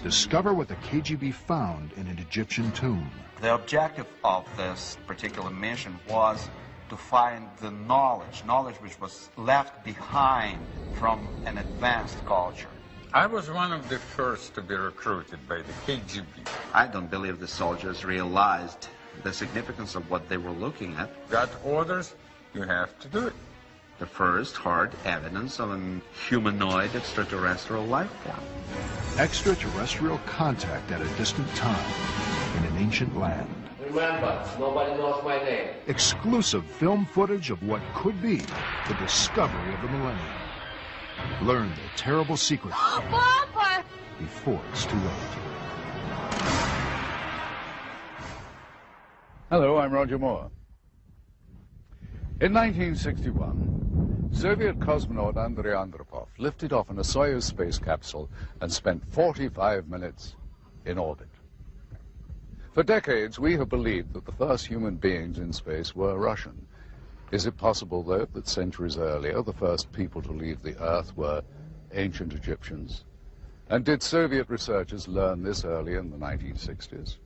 discover what the KGB found in an Egyptian tomb. The objective of this particular mission was to find the knowledge which was left behind from an advanced culture. I was one of the first to be recruited by the KGB. I don't believe the soldiers realized the significance of what they were looking at. Got orders, you have to do it. The first hard evidence of a humanoid extraterrestrial life form. Extraterrestrial contact at a distant time in an ancient land. Remember, nobody knows my name. Exclusive film footage of what could be the discovery of the millennium. Learn the terrible secret before it's too late. Hello, I'm Roger Moore. In 1961, Soviet cosmonaut Andrei Andropov lifted off in a Soyuz space capsule and spent 45 minutes in orbit. For decades, we have believed that the first human beings in space were Russian. Is it possible, though, that centuries earlier, the first people to leave the Earth were ancient Egyptians? And did Soviet researchers learn this early in the 1960s?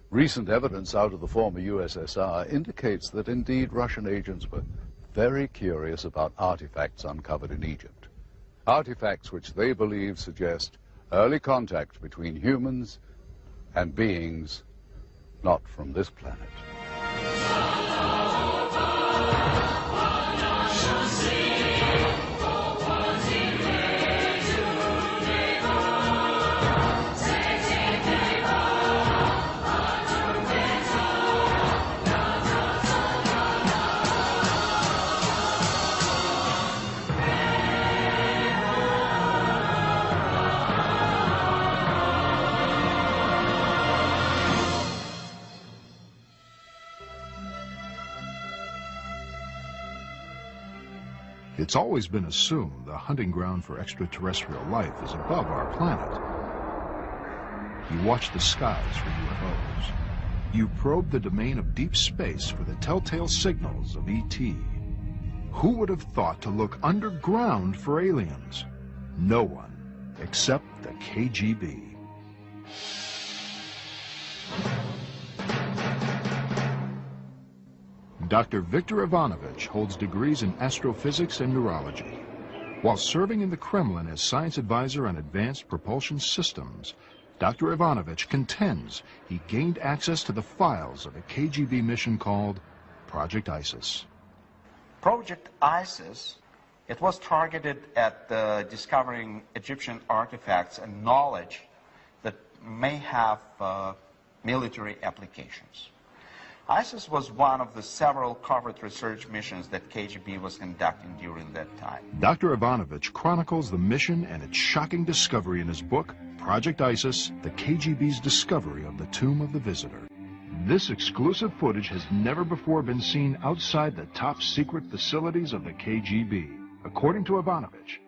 Recent evidence out of the former USSR indicates that indeed Russian agents were very curious about artifacts uncovered in Egypt. Artifacts which they believe suggest early contact between humans and beings not from this planet. It's always been assumed the hunting ground for extraterrestrial life is above our planet. You watch the skies for UFOs. You probe the domain of deep space for the telltale signals of ET. Who would have thought to look underground for aliens? No one, except the KGB. Dr. Viktor Ivanovich holds degrees in astrophysics and neurology. While serving in the Kremlin as science advisor on advanced propulsion systems, Dr. Ivanovich contends he gained access to the files of a KGB mission called Project ISIS. Project ISIS, it was targeted at discovering Egyptian artifacts and knowledge that may have military applications. ISIS was one of the several covert research missions that KGB was conducting during that time. Dr. Ivanovich chronicles the mission and its shocking discovery in his book, Project ISIS, the KGB's discovery of the Tomb of the Visitor. This exclusive footage has never before been seen outside the top secret facilities of the KGB. According to Ivanovich,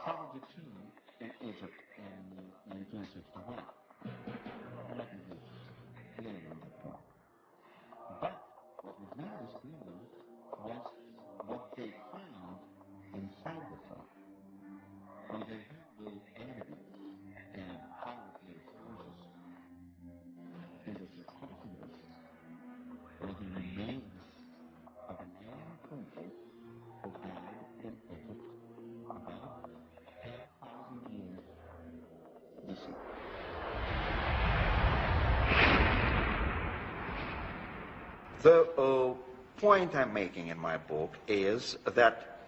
discovered the tomb in Egypt in 1961. But what was not disclosed was what they found inside the tomb. When they had the evidence and high-grade sources, it was surprising were the remains of a young couple who died in Egypt about 10,000 years BC. The point I'm making in my book is that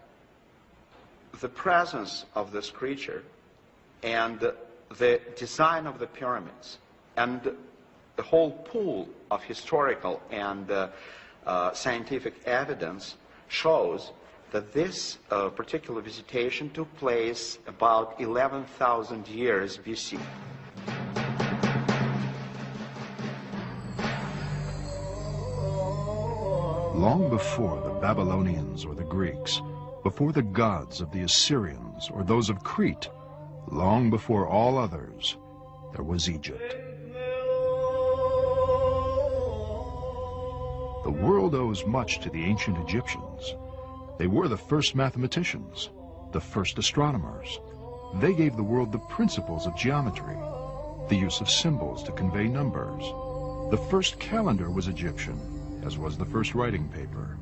the presence of this creature and the design of the pyramids and the whole pool of historical and scientific evidence shows that this particular visitation took place about 11,000 years BC. long before the Babylonians or the Greeks, before the gods of the Assyrians or those of Crete, Long before all others, there was Egypt. The world owes much to the ancient Egyptians. They were the first mathematicians, the first astronomers. They gave the world the principles of geometry, the use of symbols to convey numbers. The first calendar was Egyptian, as was the first writing paper.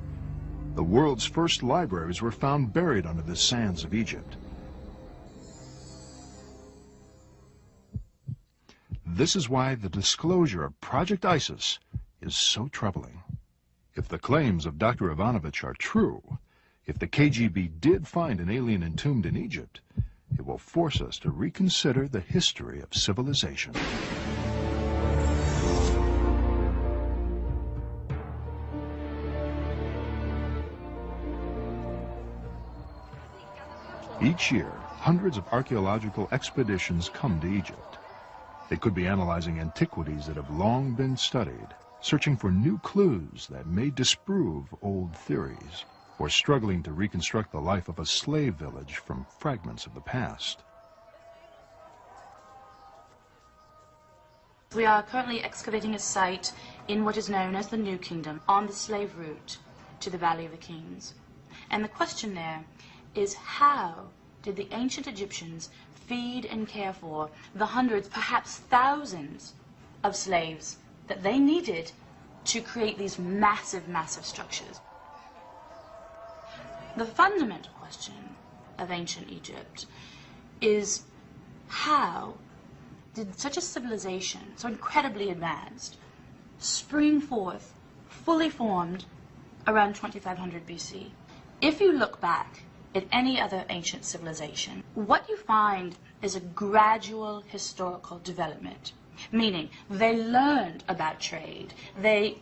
The world's first libraries were found buried under the sands of Egypt. This is why the disclosure of Project ISIS is so troubling. If the claims of Dr. Ivanovich are true, if the KGB did find an alien entombed in Egypt, it will force us to reconsider the history of civilization. Each year, hundreds of archaeological expeditions come to Egypt. They could be analyzing antiquities that have long been studied, searching for new clues that may disprove old theories, or struggling to reconstruct the life of a slave village from fragments of the past. We are currently excavating a site in what is known as the New Kingdom, on the slave route to the Valley of the Kings. And the question there is, how did the ancient Egyptians feed and care for the hundreds, perhaps thousands, of slaves that they needed to create these massive, massive structures? The fundamental question of ancient Egypt is, how did such a civilization, so incredibly advanced, spring forth, fully formed, around 2500 BC? If you look back at any other ancient civilization, what you find is a gradual historical development, meaning they learned about trade, they